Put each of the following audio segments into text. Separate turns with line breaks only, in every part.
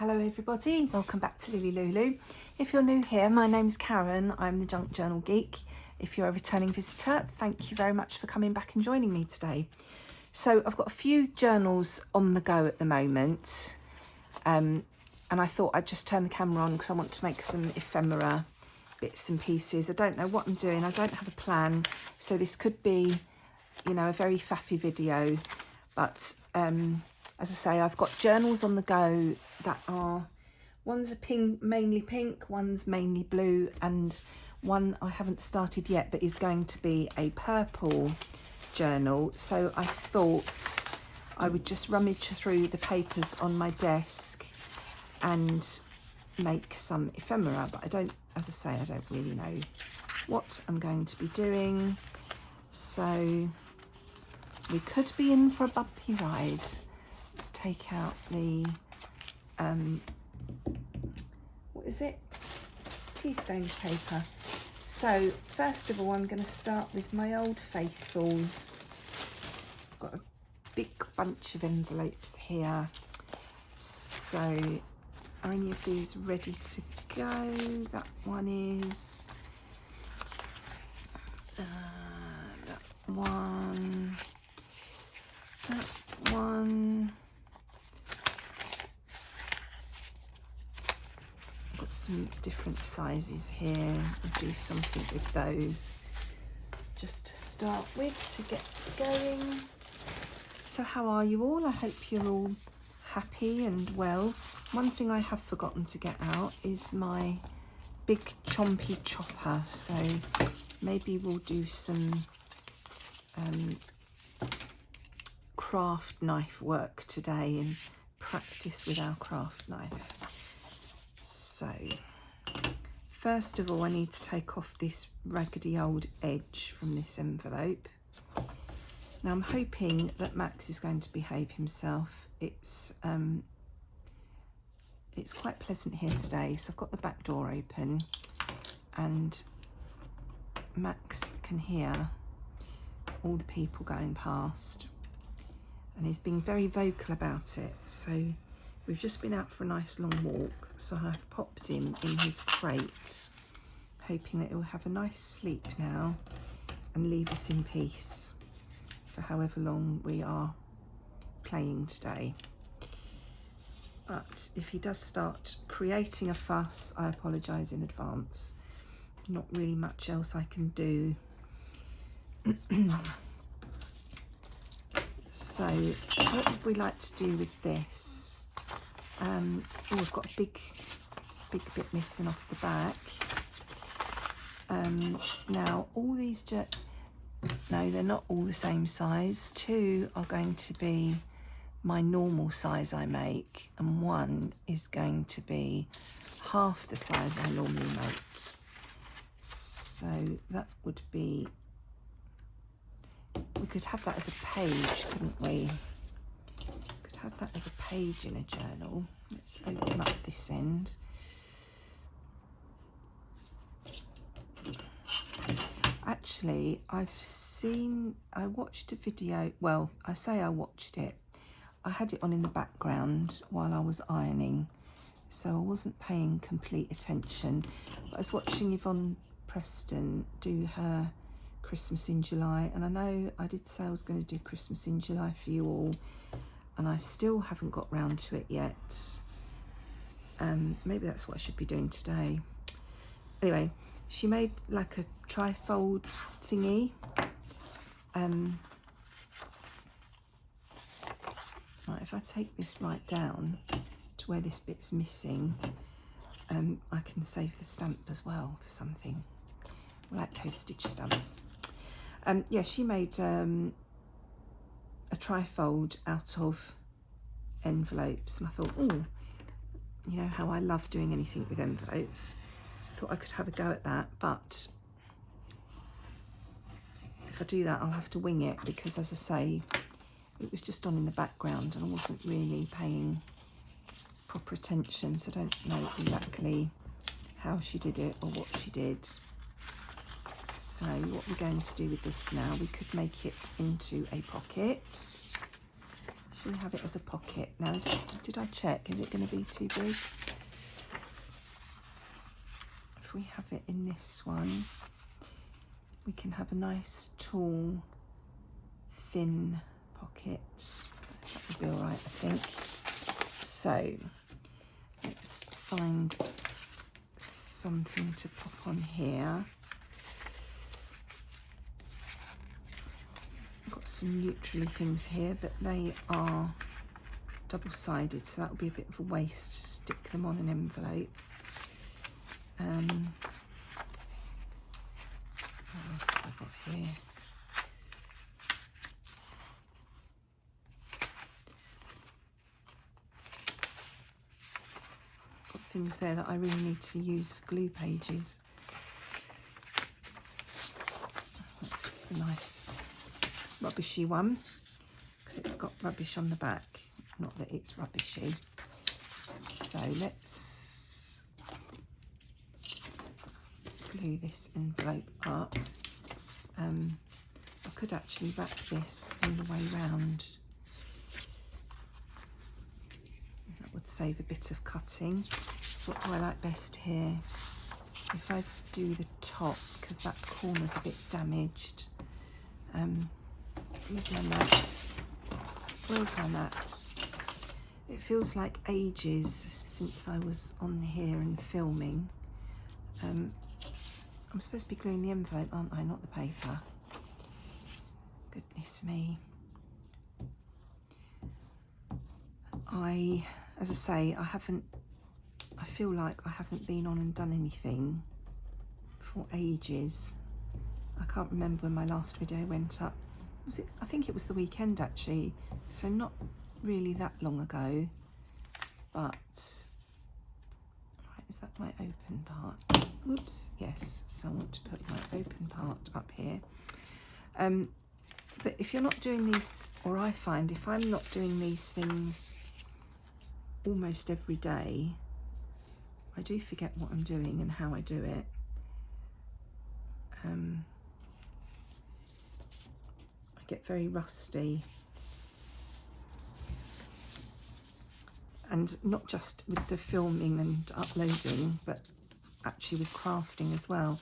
Hello everybody, welcome back to LilyLuLou. If you're new here, my name's Karen, I'm the Junk Journal Geek. If you're a returning visitor, thank you very much for coming back and joining me today. So I've got a few journals on the go at the moment, and I thought I'd just turn the camera on because I want to make some ephemera bits and pieces. I don't know what I'm doing, I don't have a plan, so this could be, you know, a very faffy video, but as I say, I've got journals on the go that are, one's a pink, mainly pink, one's mainly blue, and one I haven't started yet but is going to be a purple journal. So I thought I would just rummage through the papers on my desk and make some ephemera, but I don't, as I say, I don't really know what I'm going to be doing. So we could be in for a bumpy ride. Let's take out the, what is it? Tea stained paper. So first of all, I'm going to start with my old faithfuls. I've got a big bunch of envelopes here. So are any of these ready to go? That one is. That one. That one. Got some different sizes here. We'll do something with those just to start with to get going. So how are you all? I hope you're all happy and well. One thing I have forgotten to get out is my big chompy chopper, so maybe we'll do some craft knife work today and practice with our craft knife. So first of all, I need to take off this raggedy old edge from this envelope. Now I'm hoping that Max is going to behave himself. It's quite pleasant here today, so I've got the back door open and Max can hear all the people going past, and he's being very vocal about it. So we've just been out for a nice long walk, so I've popped him in his crate, hoping that he'll have a nice sleep now and leave us in peace for however long we are playing today. But if he does start creating a fuss, I apologise in advance. Not really much else I can do. So what would we like to do with this? Oh, we've got a big bit missing off the back. Now all these no, they're not all the same size. Two are going to be my normal size I make, and one is going to be half the size I normally make. So that would be, we could have that as a page, couldn't we? Could have that as a page in a journal. Let's open up this end. Actually, I watched a video, well, I say I watched it. I had it on in the background while I was ironing, so I wasn't paying complete attention. But I was watching Yvonne Preston do her Christmas in July, and I know I did say I was going to do Christmas in July for you all, and I still haven't got round to it yet. Maybe that's what I should be doing today. Anyway, she made like a trifold thingy. Right, if I take this right down to where this bit's missing, I can save the stamp as well for something. I like postage stamps. Yeah, she made a trifold out of envelopes, and I thought, oh, you know how I love doing anything with envelopes. Thought I could have a go at that, but if I do that, I'll have to wing it because, as I say, it was just on in the background and I wasn't really paying proper attention, so I don't know exactly how she did it or what she did. So what we're going to do with this now, we could make it into a pocket. Should we have it as a pocket? Now, did I check? Is it going to be too big? If we have it in this one, we can have a nice, tall, thin pocket. That would be all right, I think. So, let's find something to pop on here. I've got some neutrally things here, but they are double-sided, so that would be a bit of a waste to stick them on an envelope. What else have I got here? Got things there that I really need to use for glue pages. That's a nice rubbishy one because it's got rubbish on the back. Not that it's rubbishy. So let's glue this envelope up. I could actually wrap this all the way round. That would save a bit of cutting. So what do I like best here? If I do the top, because that corner's a bit damaged. Where's my mat? Where's my mat? It feels like ages since I was on here and filming. I'm supposed to be gluing the envelope, aren't I? Not the paper. Goodness me. As I say, I feel like I haven't been on and done anything for ages. I can't remember when my last video went up. Was it? I think it was the weekend actually, so not really that long ago. But right, is that my open part? Oops, yes. So I want to put my open part up here. But if you're not doing these, or I find if I'm not doing these things almost every day, I do forget what I'm doing and how I do it. I get very rusty. And not just with the filming and uploading, but actually with crafting as well.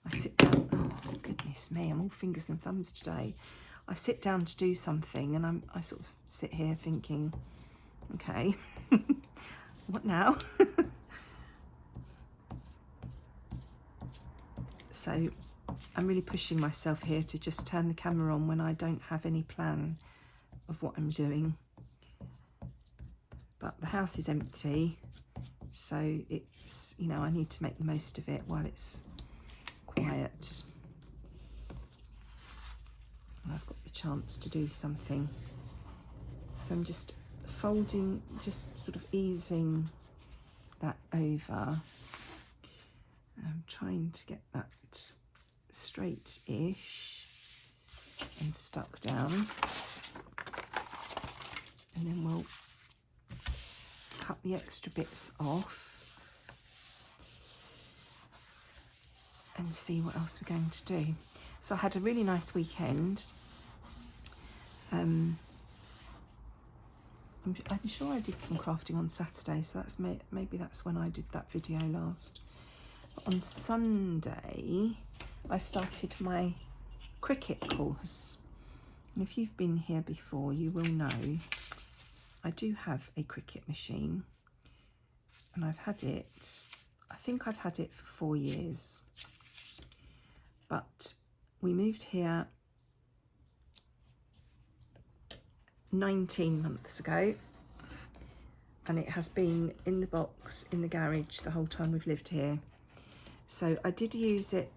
I sit down, oh goodness me, I'm all fingers and thumbs today. I sit down to do something and I sort of sit here thinking, okay, what now? So I'm really pushing myself here to just turn the camera on when I don't have any plan of what I'm doing. But the house is empty, so it's, you know, I need to make the most of it while it's quiet. And I've got the chance to do something. So I'm just folding, just sort of easing that over. I'm trying to get that straight-ish and stuck down. And then we'll cut the extra bits off and see what else we're going to do. So I had a really nice weekend. I'm sure I did some crafting on Saturday, so that's maybe that's when I did that video last. But on Sunday I started my Cricut course, and if you've been here before you will know I do have a Cricut machine, and I've had it, I think I've had it for 4 years, but we moved here 19 months ago, and it has been in the box in the garage the whole time we've lived here. So I did use it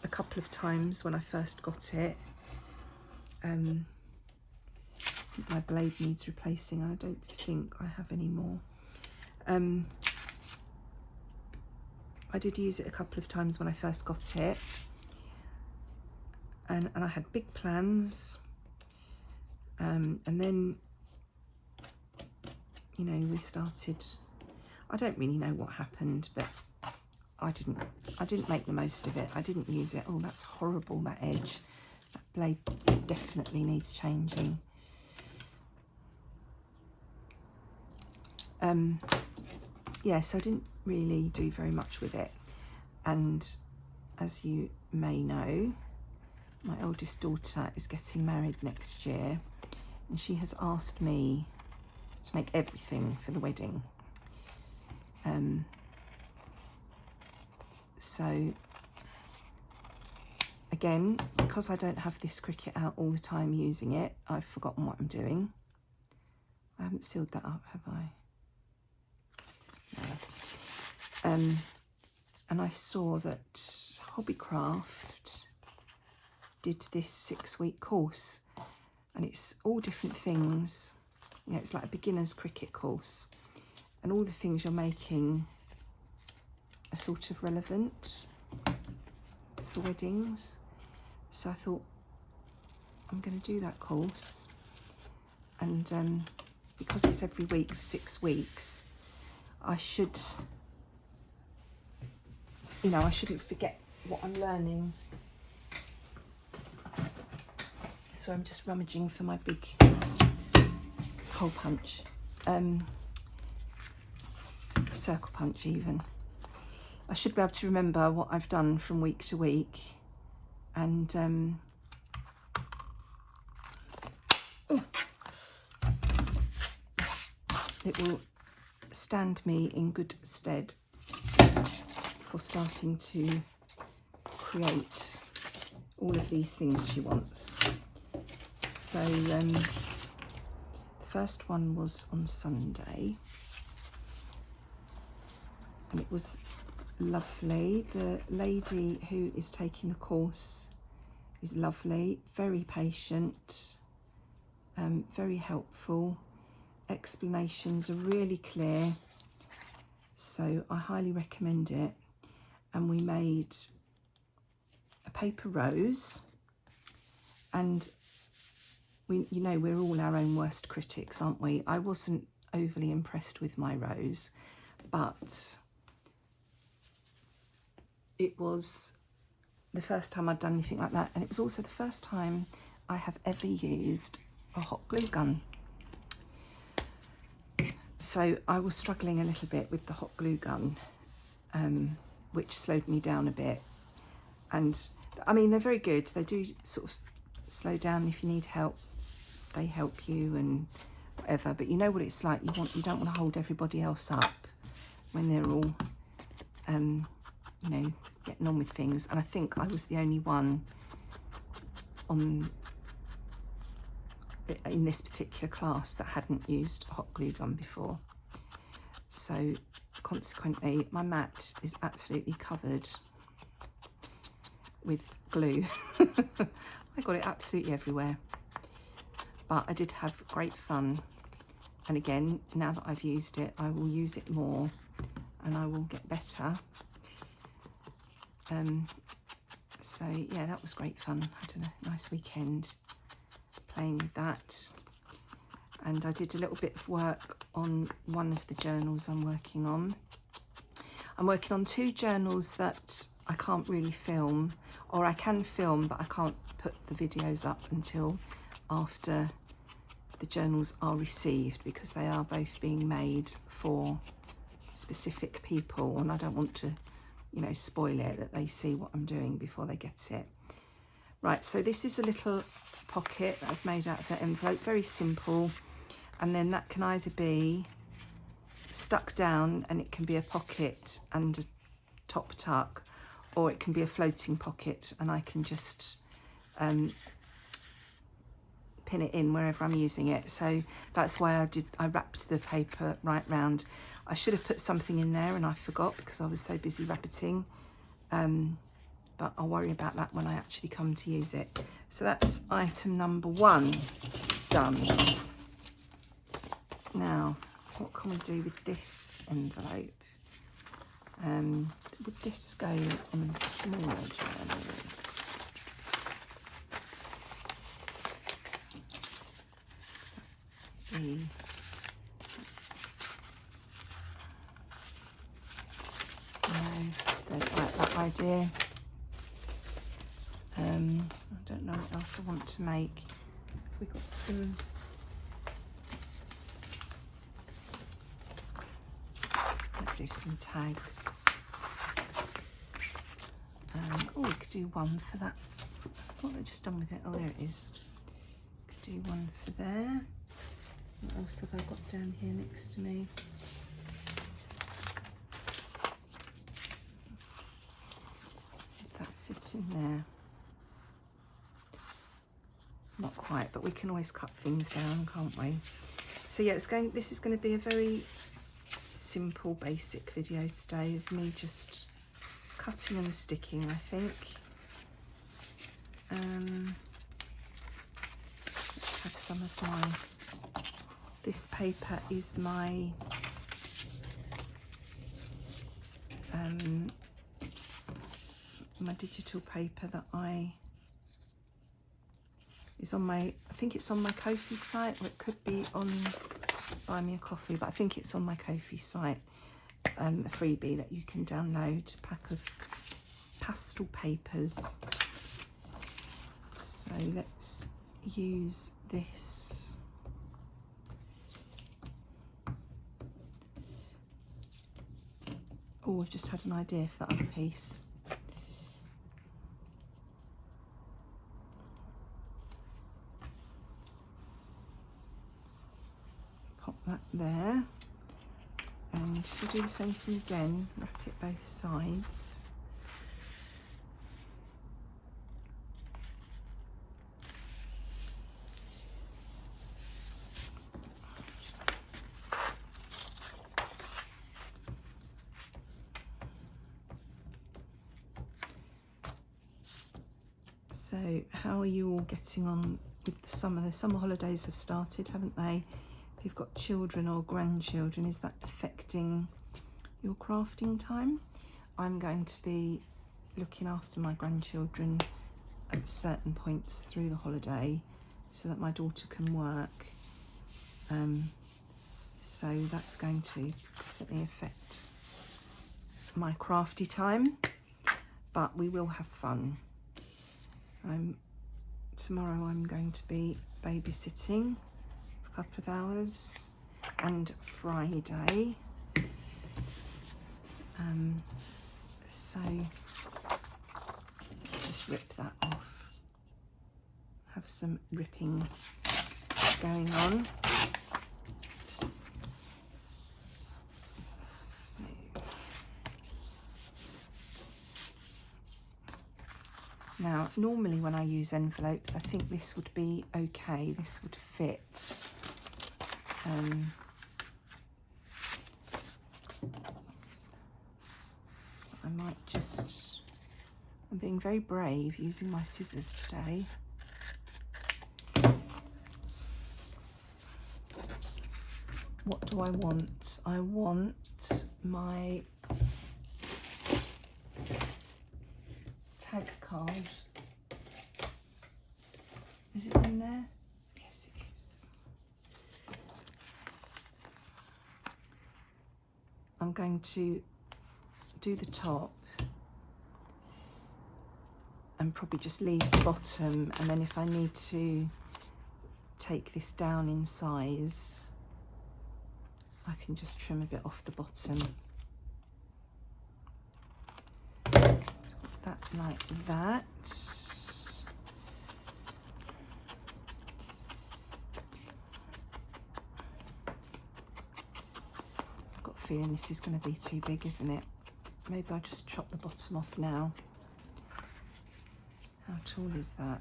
a couple of times when I first got it. My blade needs replacing. I don't think I have any more. I did use it a couple of times when I first got it, and I had big plans, and then, you know, we started, I don't really know what happened, but I didn't make the most of it. I didn't use it. Oh, that's horrible, that edge. That blade definitely needs changing. yeah, so I didn't really do very much with it. And as you may know, my oldest daughter is getting married next year, and she has asked me to make everything for the wedding. So again, because I don't have this Cricut out all the time using it, I've forgotten what I'm doing. I haven't sealed that up, have I? No. And I saw that Hobbycraft did this 6-week course, and it's all different things. You know, it's like a beginner's Cricut course, and all the things you're making are sort of relevant for weddings. So I thought, I'm going to do that course, and because it's every week for 6 weeks, I should, you know, I shouldn't forget what I'm learning. So I'm just rummaging for my big hole punch, circle punch even. I should be able to remember what I've done from week to week, and it will stand me in good stead for starting to create all of these things she wants. So the first one was on Sunday, and it was lovely. The lady who is taking the course is lovely, very patient, very helpful. Explanations are really clear, so I highly recommend it. And we made a paper rose, and you know, we're all our own worst critics, aren't we? I wasn't overly impressed with my rose, but it was the first time I'd done anything like that, and it was also the first time I have ever used a hot glue gun. So I was struggling a little bit with the hot glue gun, which slowed me down a bit. And I mean, they're very good. They do sort of slow down if you need help. They help you and whatever, but you know what it's like. You don't want to hold everybody else up when they're all, you know, getting on with things. And I think I was the only one in this particular class that hadn't used a hot glue gun before. So consequently, my mat is absolutely covered with glue. I got it absolutely everywhere. But I did have great fun. And again, now that I've used it, I will use it more and I will get better. So yeah, that was great fun. I had a nice weekend playing with that. And I did a little bit of work on one of the journals I'm working on. I'm working on 2 journals that I can't really film, or I can film, but I can't put the videos up until after the journals are received, because they are both being made for specific people, and I don't want to, you know, spoil it, that they see what I'm doing before they get it. Right, so this is a little pocket that I've made out of an envelope, very simple, and then that can either be stuck down and it can be a pocket and a top tuck, or it can be a floating pocket and I can just pin it in wherever I'm using it. So that's why I wrapped the paper right round. I should have put something in there and I forgot because I was so busy rabbiting, but I'll worry about that when I actually come to use it. So that's item number 1 done. Now, what can we do with this envelope? Would this go on a smaller journal? No, don't like that idea. I don't know what else I want to make. Have we got some? do some tags. Oh, we could do one for that. What have I just done with it? Oh, there it is. Could do one for there. What else have I got down here next to me? Did that fit in there? Not quite, but we can always cut things down, can't we? So yeah, this is going to be a very simple, basic video today of me just cutting and sticking, I think. Let's have some of this paper is my my digital paper that is on my, I think it's on my Ko-fi site, or it could be on Buy Me a Coffee, but I think it's on my Ko-fi site, a freebie that you can download, a pack of pastel papers. So let's use this. Oh, I've just had an idea for that other piece. Pop that there. And we'll do the same thing again, wrap it both sides. So how are you all getting on with the summer? The summer holidays have started, haven't they? If you've got children or grandchildren, is that affecting your crafting time? I'm going to be looking after my grandchildren at certain points through the holiday so that my daughter can work. So that's going to definitely affect my crafty time, but we will have fun. Tomorrow I'm going to be babysitting for a couple of hours, and Friday. So let's just rip that off. Have some ripping going on. So now, normally when I use envelopes, I think this would be okay. This would fit. I might just, I'm being very brave using my scissors today. What do I want? I want my tag card. Is it in there? Yes, it is. I'm going to do the top and probably just leave the bottom, and then if I need to take this down in size, I can just trim a bit off the bottom. So put that like that. I've got a feeling this is going to be too big, isn't it? Maybe I'll just chop the bottom off now. How tall is that?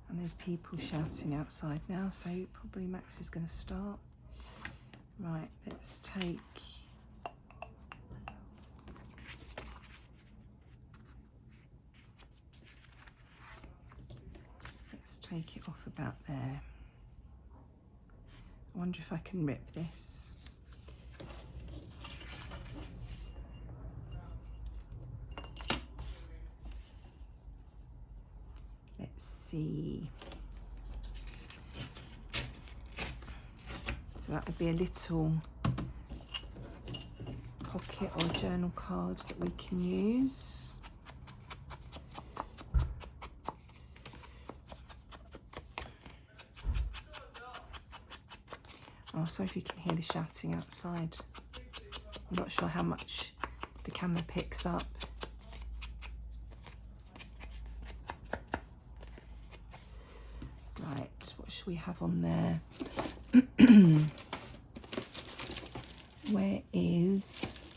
And there's people shouting outside now, so probably Max is going to start. Right, let's take it off about there. I wonder if I can rip this. Let's see. So that would be a little pocket or journal card that we can use. Oh, sorry if you can hear the shouting outside. I'm not sure how much the camera picks up. Right, what should we have on there? Where is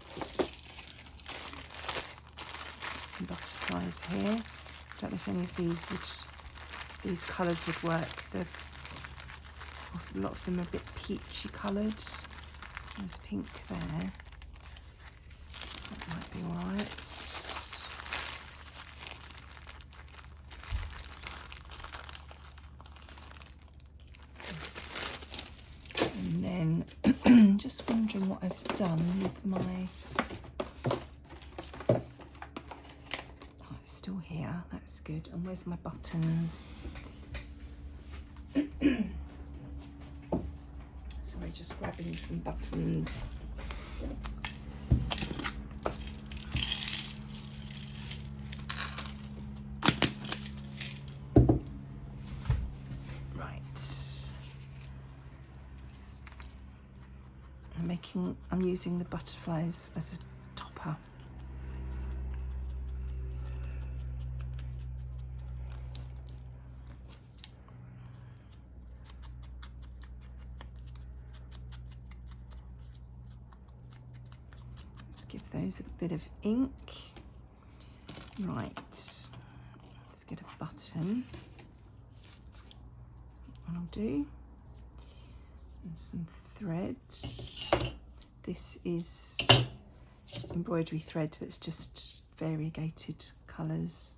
some butterflies here? Don't know if any of these colours would work. A lot of them are a bit peachy coloured. There's pink there. That might be alright. And then just wondering what I've done with my... Oh, it's still here. That's good. And where's my buttons? Sorry, just grabbing some buttons. I'm using the butterflies as a topper. Let's give those a bit of ink. Right, let's get a button. What I'll do, and some thread. This is embroidery thread that's just variegated colours.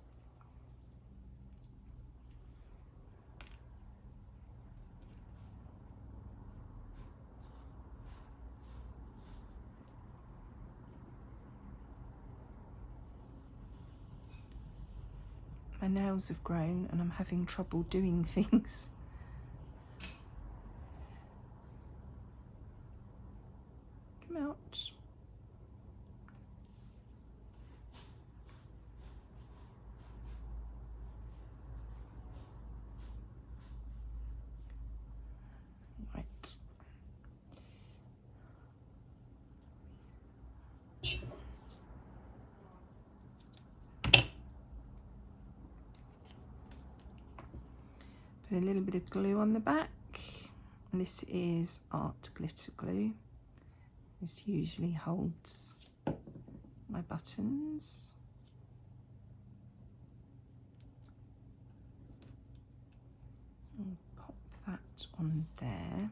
My nails have grown and I'm having trouble doing things. Out. Right. Put a little bit of glue on the back. And this is art glitter glue. This usually holds my buttons. I'll pop that on there.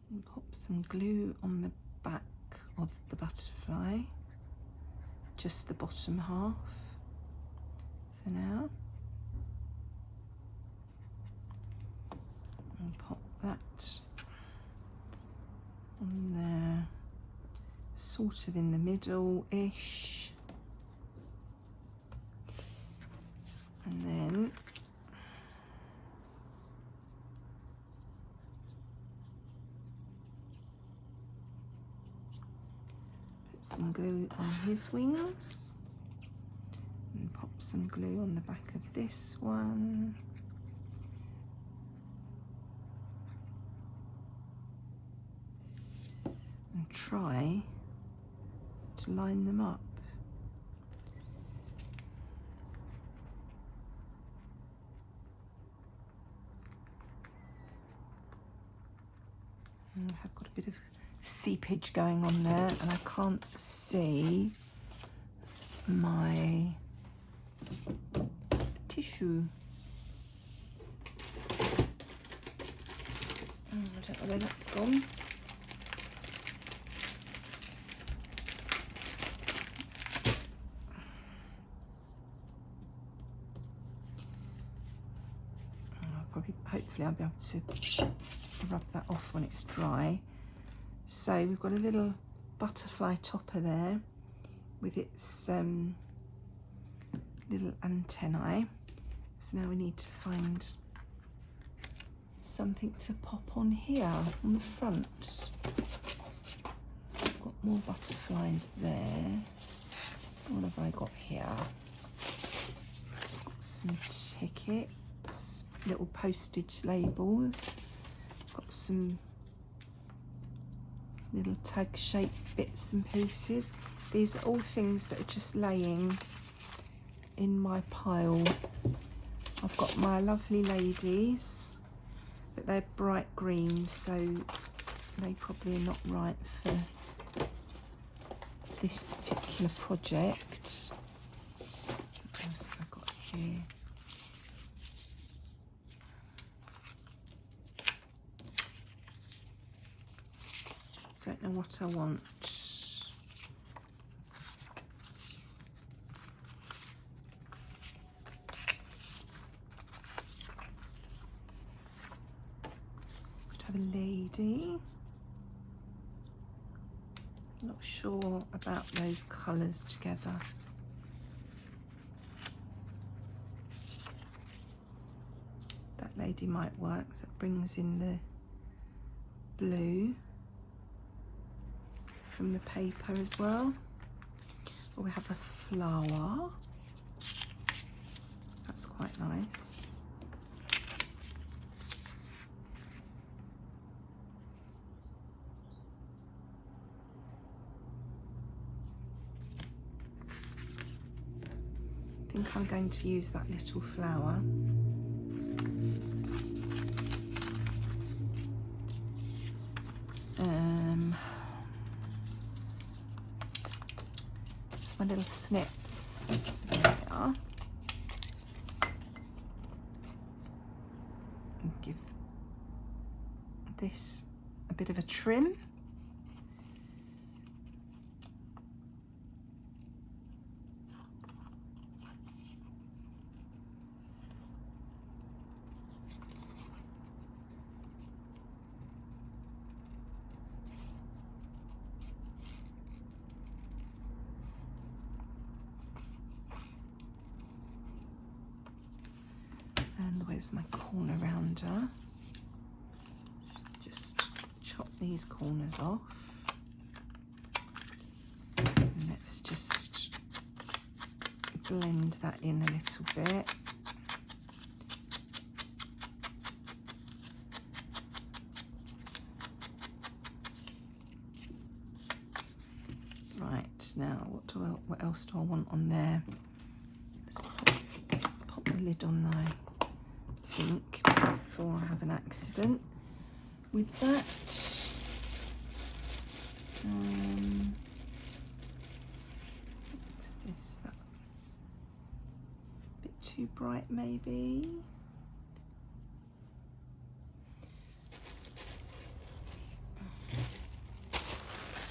And pop some glue on the back of the butterfly, just the bottom half. For now, and pop that on there, sort of in the middle-ish, and then put some glue on his wings. And pop some glue on the back of this one. And try to line them up. And I've got a bit of seepage going on there and I can't see my tissue. I don't know where that's gone. Hopefully I'll be able to rub that off when it's dry. So we've got a little butterfly topper there with its little antennae. So now we need to find something to pop on here on the front. I've got more butterflies there. What have I got here? got some tickets, little postage labels. Got some little tag shaped bits and pieces. These are all things that are just laying in my pile. I've got my lovely ladies, but they're bright greens, so they probably are not right for this particular project. What else have I got here? Don't know what I want. Could have a lady. Not sure about those colours together. That lady might work, so it brings in the blue from the paper as well. Or we have a flower. That's quite nice. I think I'm going to use that little flower. Just my little snips. There they are. And give this a bit of a trim. And where's my corner rounder? Just chop these corners off. And let's just blend that in a little bit. Right, now what else do I want on there? Let's pop the lid on my pink before I have an accident with that. What's this? That a bit too bright, maybe.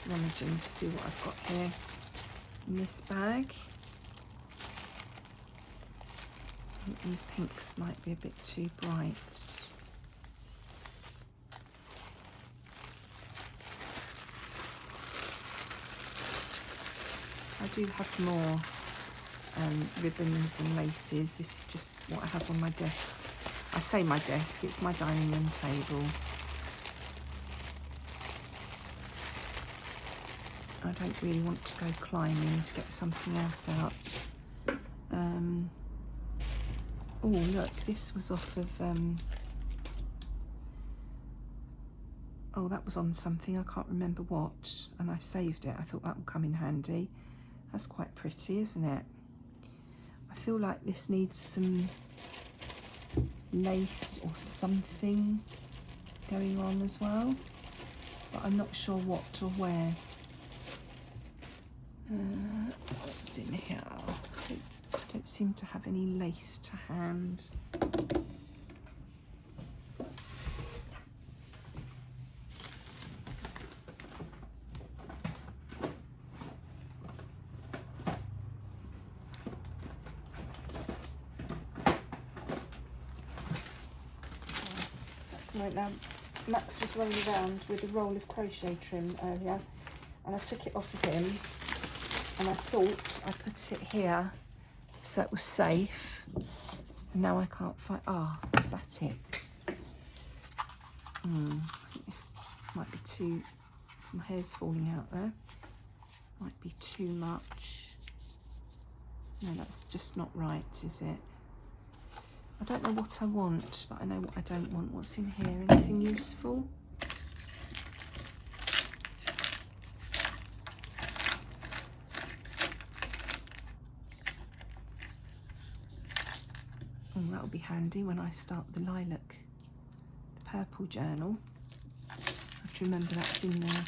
Rummaging to see what I've got here in this bag. I think these pinks might be a bit too bright. I do have more ribbons and laces. This is just what I have on my desk. I say my desk, it's my dining room table. I don't really want to go climbing to get something else out. Oh look, this was off of, oh that was on something, I can't remember what, and I saved it. I thought that would come in handy. That's quite pretty, isn't it? I feel like this needs some lace or something going on as well, but I'm not sure what or where. What's in here? I don't seem to have any lace to hand. That's right. Now Max was running around with a roll of crochet trim earlier, and I took it off of him, and I thought I put it here so it was safe, and now I can't find. Is that it? I think this might be too. My hair's falling out there. Might be too much. No, that's just not right, is it? I don't know what I want, but I know what I don't want. What's in here? Anything useful? Oh, that'll be handy when I start the lilac, the purple journal. I have to remember that's in there.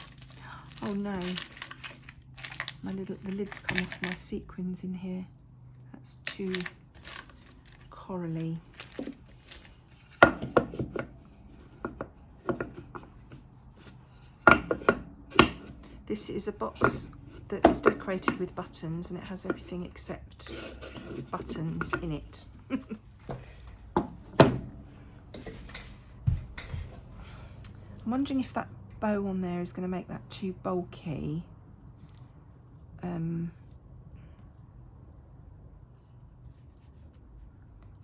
Oh no, the lid's come off my sequins in here. That's too corally. This is a box that is decorated with buttons, and it has everything except buttons in it. I'm wondering if that bow on there is going to make that too bulky.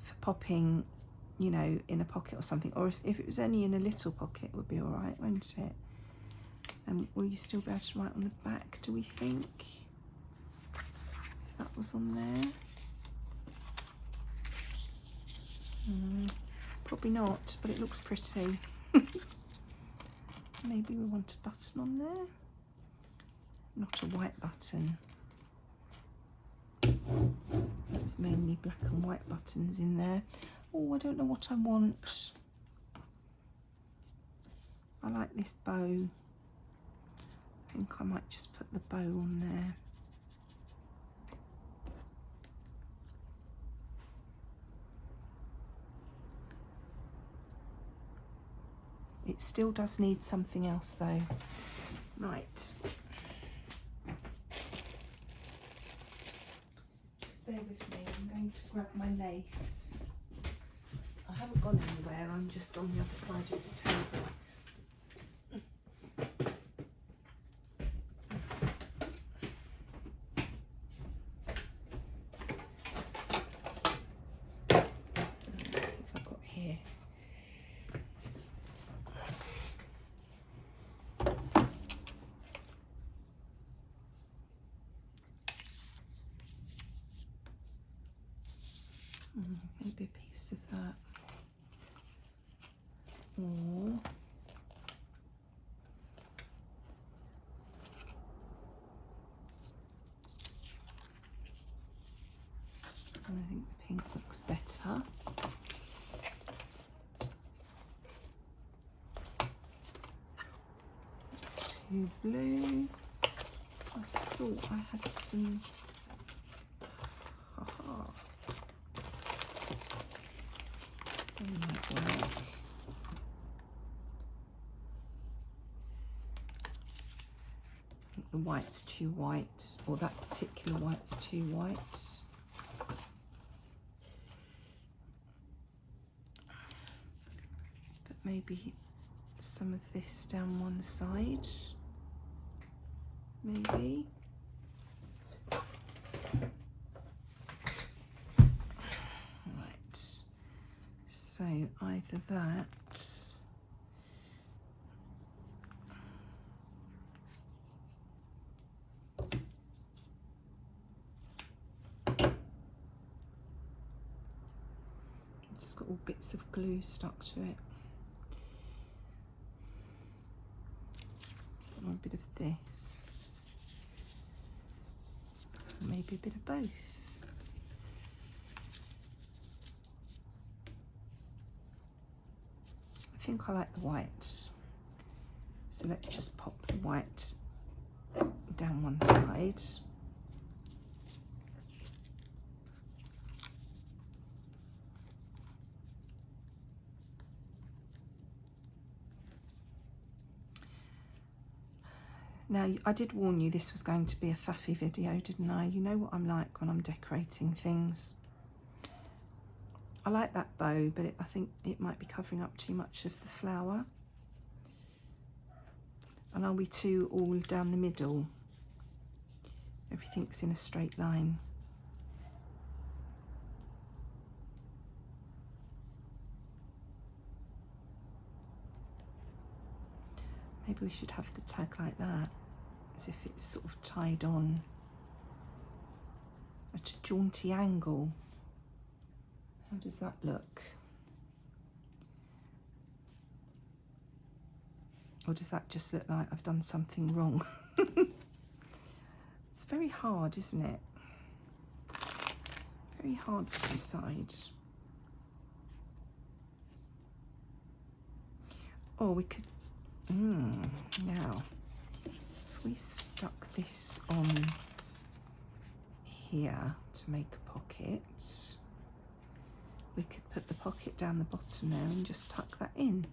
For popping, you know, in a pocket or something, or if it was only in a little pocket, it would be all right, won't it? And will you still be able to write on the back, do we think? If that was on there. Probably not, but it looks pretty. Maybe we want a button on there. Not a white button. That's mainly black and white buttons in there. Oh, I don't know what I want. I like this bow. I think I might just put the bow on there. It still does need something else though. Right. Just bear with me, I'm going to grab my lace. I haven't gone anywhere, I'm just on the other side of the table. Maybe a piece of that, or I think the pink looks better. That's too blue. I thought I had some. The white's too white, or that particular white's too white. But maybe some of this down one side, maybe. Right, so either that, all bits of glue stuck to it. Or a bit of this. Maybe a bit of both. I think I like the white. So let's just pop the white down one side. Now, I did warn you this was going to be a faffy video, didn't I? You know what I'm like when I'm decorating things. I like that bow, but I think it might be covering up too much of the flower. And are we too all down the middle? Everything's in a straight line. Maybe we should have the tag like that, as if it's sort of tied on at a jaunty angle. How does that look? Or does that just look like I've done something wrong? It's very hard, isn't it? Very hard to decide. Or we could, now, if we stuck this on here to make a pocket, we could put the pocket down the bottom there and just tuck that in.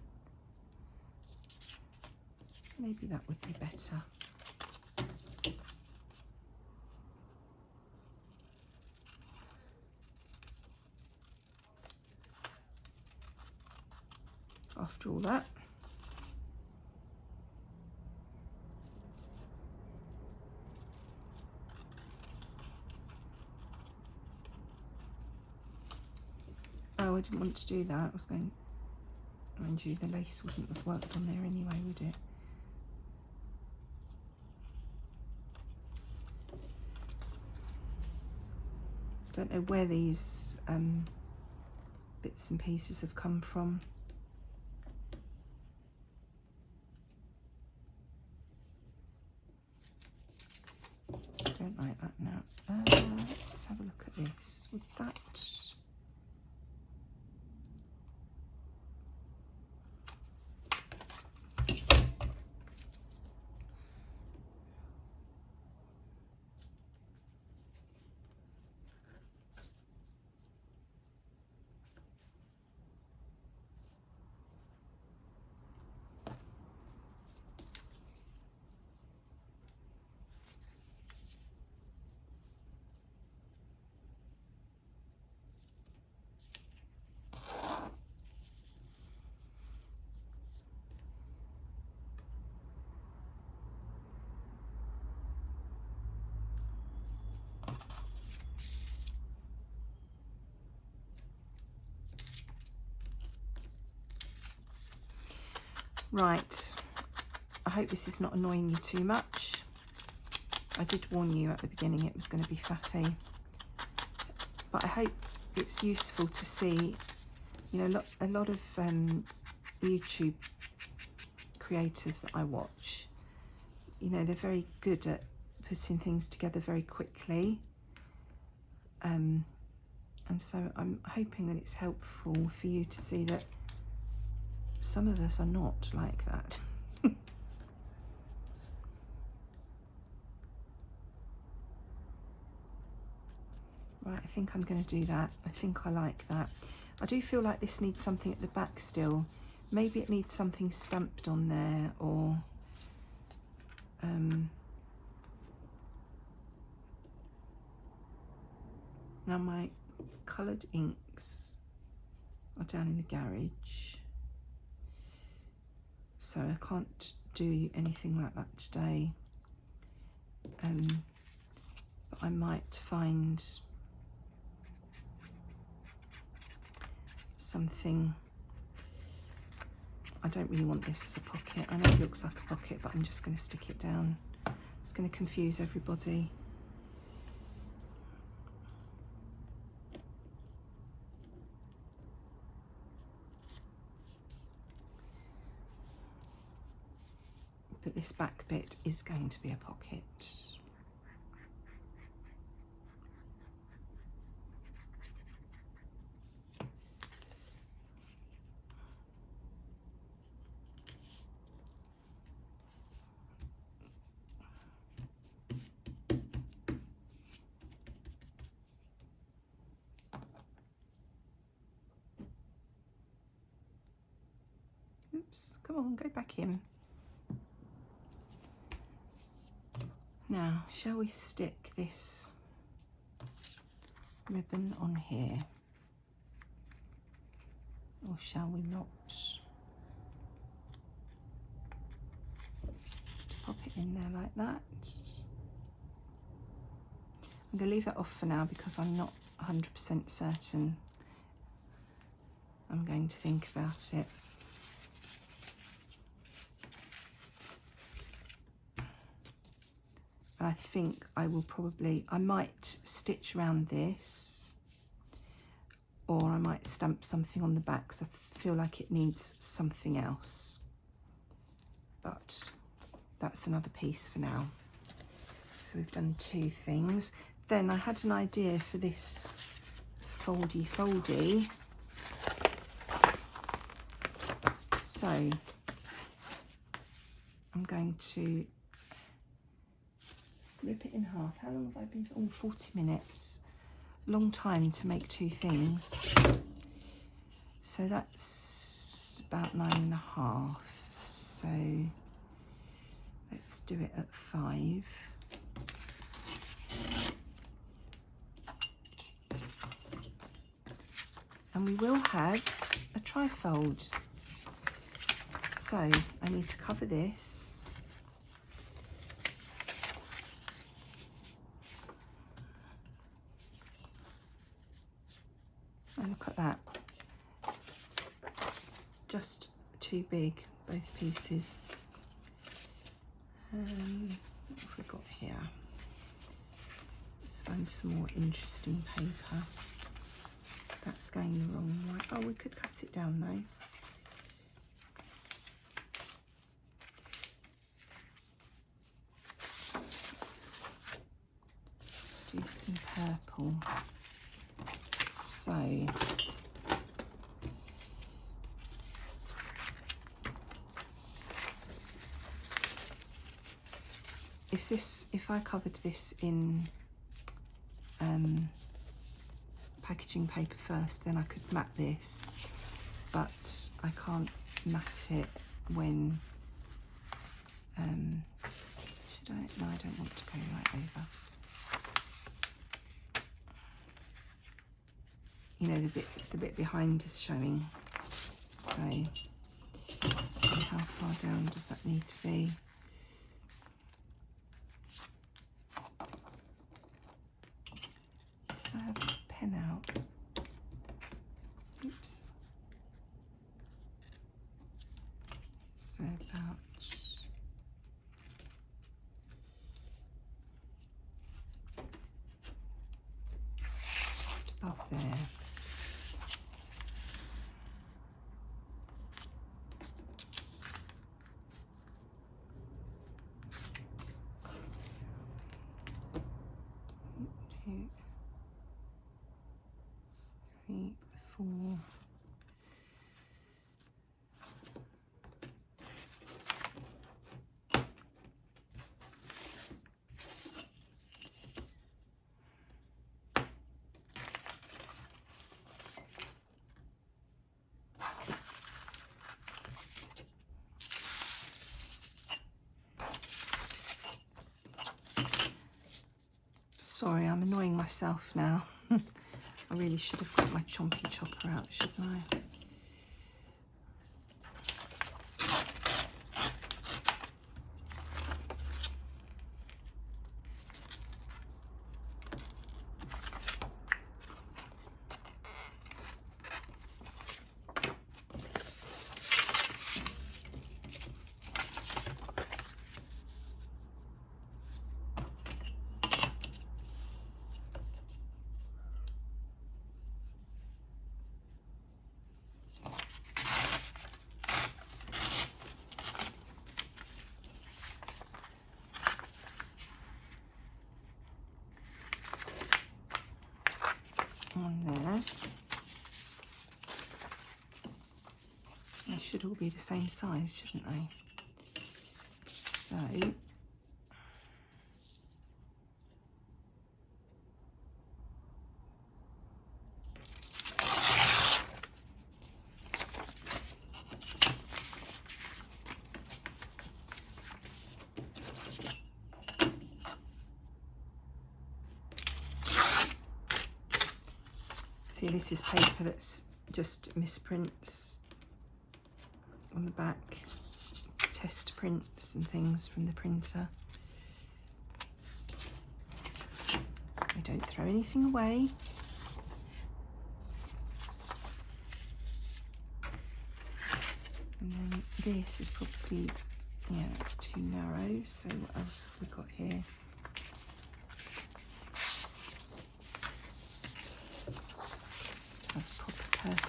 Maybe that would be better. After all that. Oh, I didn't want to do that. I was going, mind you, the lace wouldn't have worked on there anyway, would it? Don't know where these bits and pieces have come from. Don't like that now. Let's have a look at this. Would that... Right, I hope this is not annoying you too much. I did warn you at the beginning it was going to be faffy, but I hope it's useful to see, you know, a lot of YouTube creators that I watch, you know, they're very good at putting things together very quickly, and so I'm hoping that it's helpful for you to see that some of us are not like that. Right, I think I'm going to do that. I think I like that. I do feel like this needs something at the back still. Maybe it needs something stamped on there, or now my coloured inks are down in the garage, so I can't do anything like that today, but I might find something. I don't really want this as a pocket. I know it looks like a pocket, but I'm just going to stick it down. It's going to confuse everybody. But this back bit is going to be a pocket. Oops, come on, go back in. Now, shall we stick this ribbon on here? Or shall we not? Just pop it in there like that. I'm going to leave that off for now because I'm not 100% certain. I'm going to think about it. I think I will probably, I might stitch around this, or I might stamp something on the back because I feel like it needs something else. But that's another piece for now. So we've done 2 things. Then I had an idea for this foldy. So I'm going to rip it in half. How long have I been? Oh, 40 minutes. Long time to make 2 things. So that's about 9.5. So let's do it at 5. And we will have a trifold. So I need to cover this. And look at that. Just too big, both pieces. What have we got here? Let's find some more interesting paper. That's going the wrong way. Oh, we could cut it down though. Let's do some purple. So if I covered this in packaging paper first, then I could mat this, but I can't mat it when should I? No, I don't want to go right over. You know, the bit behind is showing. So how far down does that need to be? I have a pen out. Oops. So about just above there. Sorry, I'm annoying myself now. I really should have got my chompy chopper out, shouldn't I? On there. They should all be the same size, shouldn't they? So see, this is paper that's just misprints on the back, test prints and things from the printer. I don't throw anything away. And then this is probably, yeah, that's too narrow. So what else have we got here?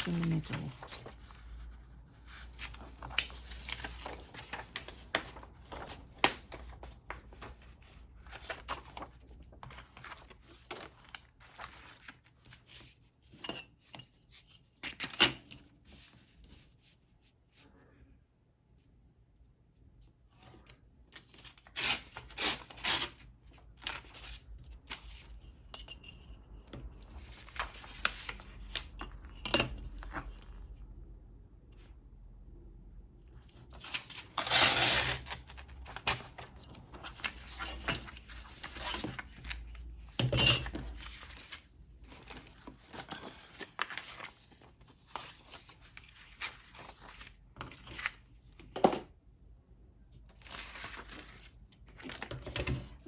in the middle.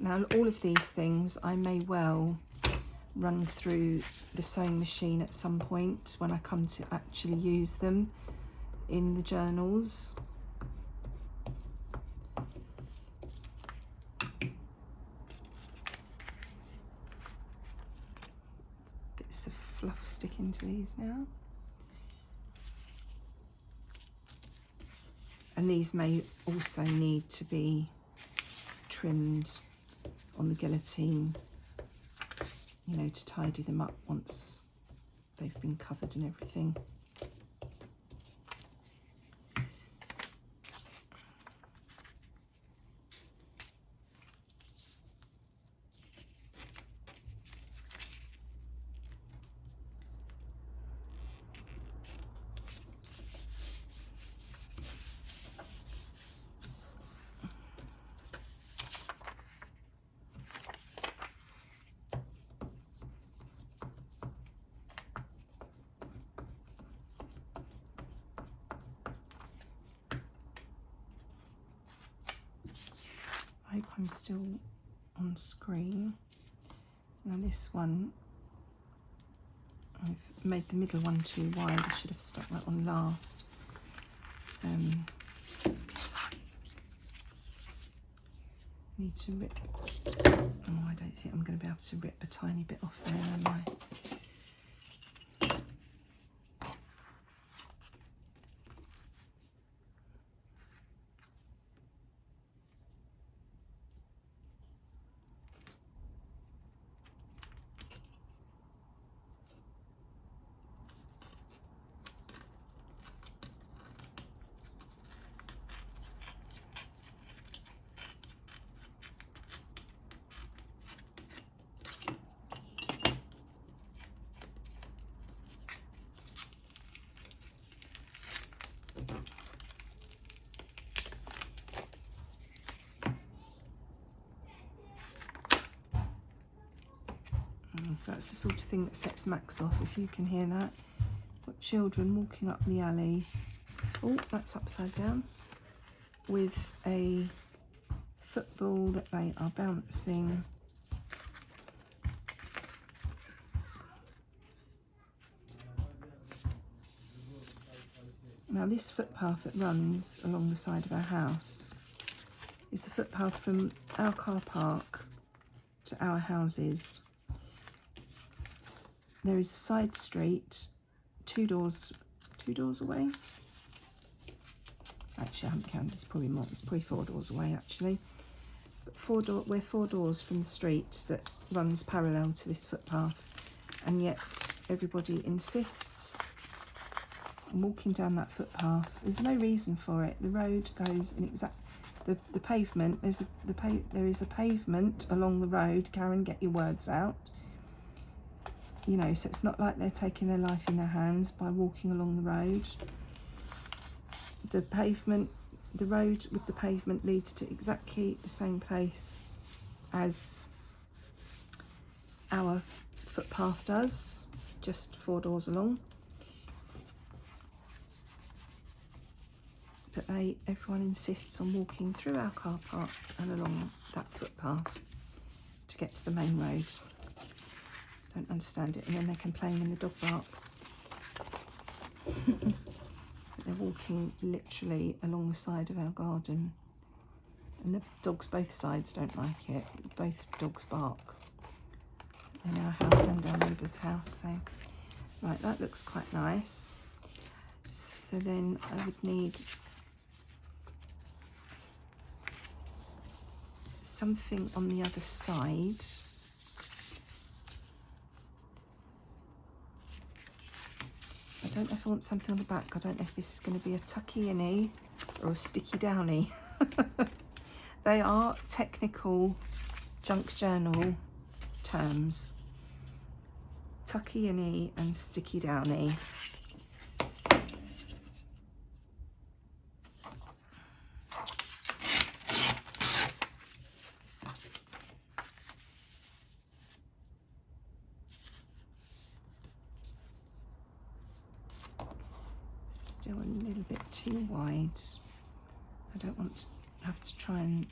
Now all of these things I may well run through the sewing machine at some point when I come to actually use them in the journals. Bits of fluff sticking to these now. And these may also need to be trimmed on the guillotine, you know, to tidy them up once they've been covered and everything. I hope I'm still on screen. Now this one, I've made the middle one too wide. I should have stuck that on last. Need to rip. Oh, I don't think I'm going to be able to rip a tiny bit off there, am I? That's the sort of thing that sets Max off, if you can hear that. Got children walking up the alley. Oh, that's upside down. With a football that they are bouncing. Now this footpath that runs along the side of our house is the footpath from our car park to our houses. There is a side street, two doors away. Actually, I haven't counted, it's probably more, it's probably 4 doors away actually. But we're 4 doors from the street that runs parallel to this footpath, and yet everybody insists on walking down that footpath. There's no reason for it. The road goes in the pavement, there is a pavement along the road. Karen, get your words out. You know, so it's not like they're taking their life in their hands by walking along the road. The road with the pavement leads to exactly the same place as our footpath does, just 4 doors along. But everyone insists on walking through our car park and along that footpath to get to the main road. Don't understand it, and then they're complaining when the dog barks. They're walking literally along the side of our garden, and the dogs both sides don't like it. Both dogs bark in our house and our neighbour's house. So, right, that looks quite nice. So then I would need something on the other side. I don't know if I want something on the back. I don't know if this is going to be a tucky-inny or a sticky-downy. They are technical junk journal terms. Tucky-inny and sticky-downy. Still a little bit too wide. I don't want to have to try and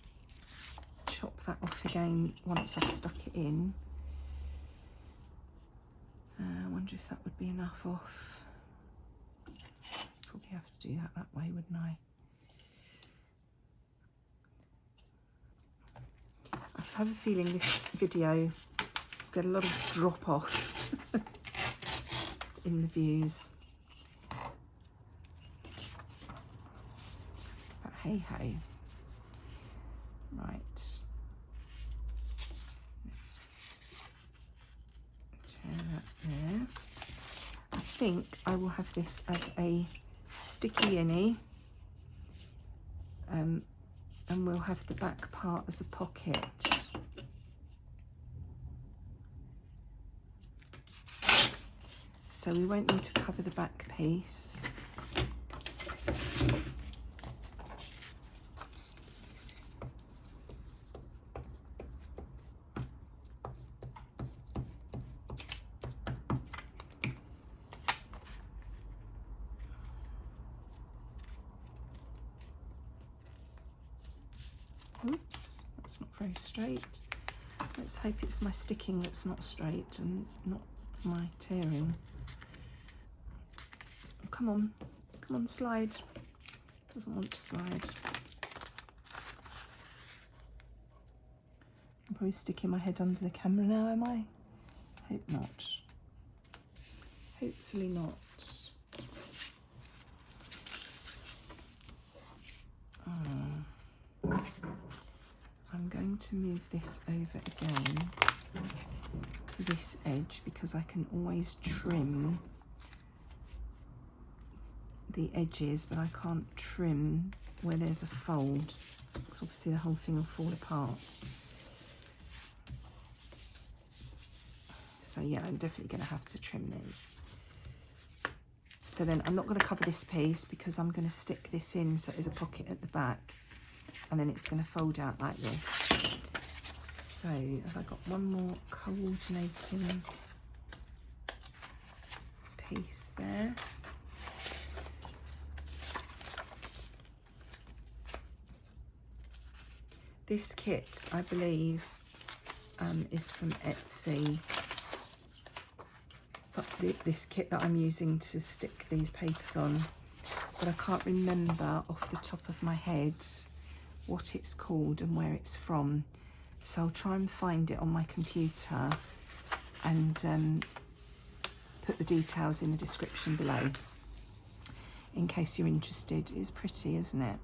chop that off again once I've stuck it in. I wonder if that would be enough off. Probably have to do that way, wouldn't I? I have a feeling this video will get a lot of drop off in the views. But hey ho. Right. Let's tear that there. I think I will have this as a sticky-inny, and we'll have the back part as a pocket. So we won't need to cover the back piece. Oops, that's not very straight. Let's hope it's my sticking that's not straight and not my tearing. Oh, come on, slide. Doesn't want to slide. I'm probably sticking my head under the camera now, am I? Hope not. Hopefully not. I'm going to move this over again to this edge because I can always trim the edges, but I can't trim where there's a fold because obviously the whole thing will fall apart. So yeah, I'm definitely going to have to trim these. So then I'm not going to cover this piece because I'm going to stick this in so there's a pocket at the back, and then it's going to fold out like this. So have I got one more coordinating piece there? This kit, I believe, is from Etsy. This kit that I'm using to stick these papers on, but I can't remember off the top of my head what it's called and where it's from. So I'll try and find it on my computer and put the details in the description below in case you're interested. It's pretty, isn't it?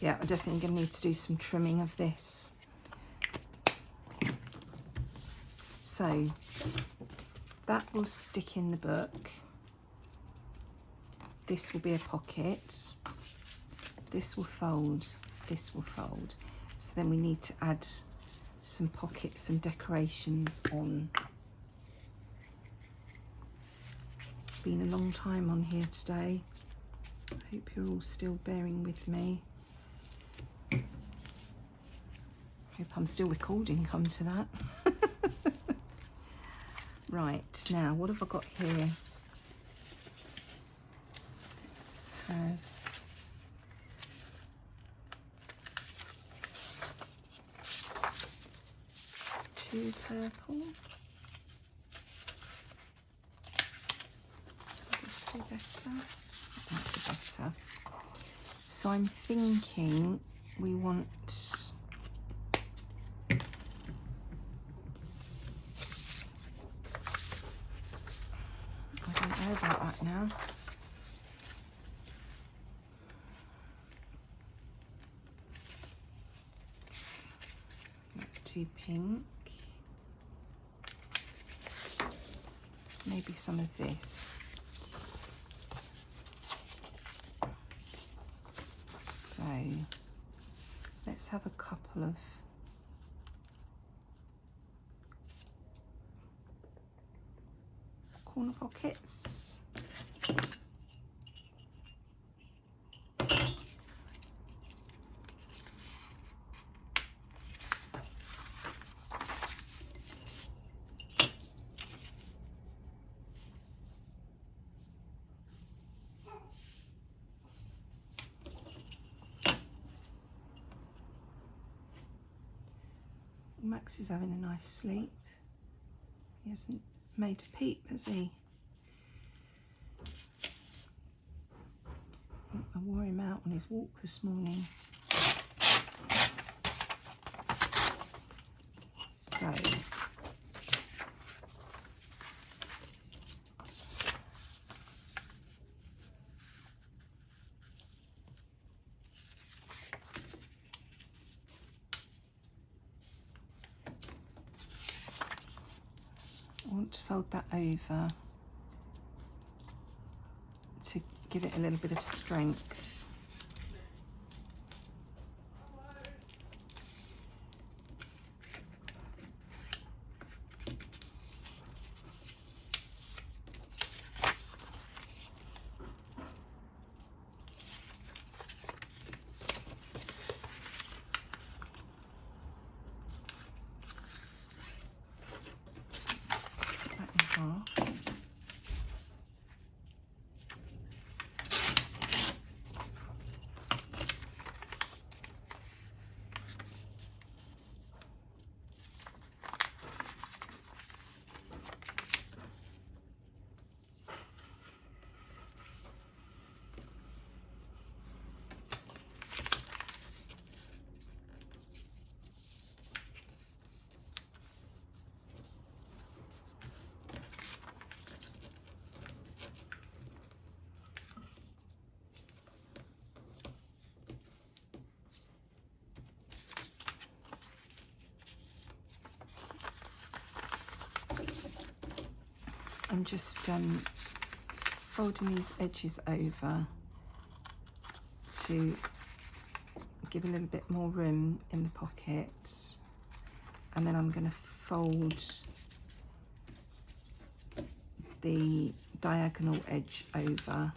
Yeah, I'm definitely going to need to do some trimming of this. So that will stick in the book. This will be a pocket. This will fold. This will fold. So then we need to add some pockets and decorations on. Been a long time on here today. I hope you're all still bearing with me. Hope I'm still recording, come to that. Right, now what have I got here? Let's have two purple. This be better. Might be better. So I'm thinking we want I don't know about that now. That's too pink. Maybe some of this. So let's have a couple of corner pockets. Max is having a nice sleep. He hasn't made a peep, has he? I wore him out on his walk this morning. So I want to fold that over to give it a little bit of strength. I'm just folding these edges over to give a little bit more room in the pocket, and then I'm going to fold the diagonal edge over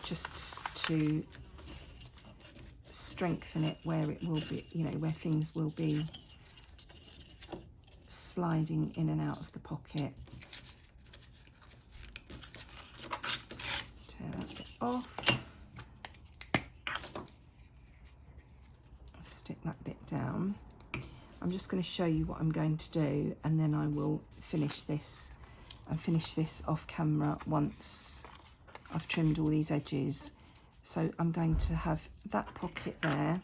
just to strengthen it where it will be, you know, where things will be sliding in and out of the pocket. Tear that bit off. Stick that bit down. I'm just going to show you what I'm going to do, and then I will finish this and finish this off camera once I've trimmed all these edges. So I'm going to have that pocket there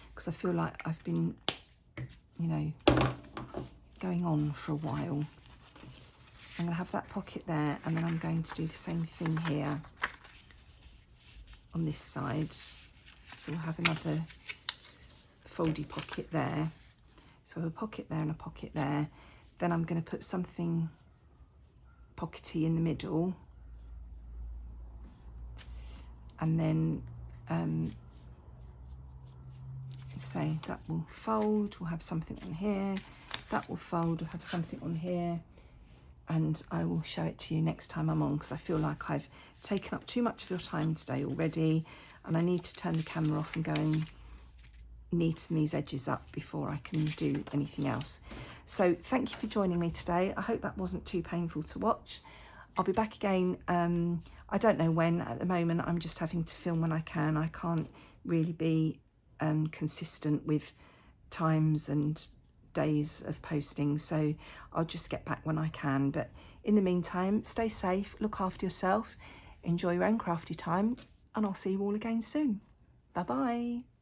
because I feel like I've been, you know, going on for a while. I'm going to have that pocket there, and then I'm going to do the same thing here on this side. So we'll have another foldy pocket there. So I have a pocket there and a pocket there. Then I'm going to put something pockety in the middle. And then say that will fold, we'll have something on here. That will fold, we'll have something on here. And I will show it to you next time I'm on, because I feel like I've taken up too much of your time today already, and I need to turn the camera off and go and neaten these edges up before I can do anything else. So thank you for joining me today. I hope that wasn't too painful to watch. I'll be back again, I don't know when. At the moment I'm just having to film when I can. I can't really be consistent with times and days of posting, so I'll just get back when I can. But in the meantime, stay safe, look after yourself, enjoy your own crafty time, and I'll see you all again soon. Bye bye.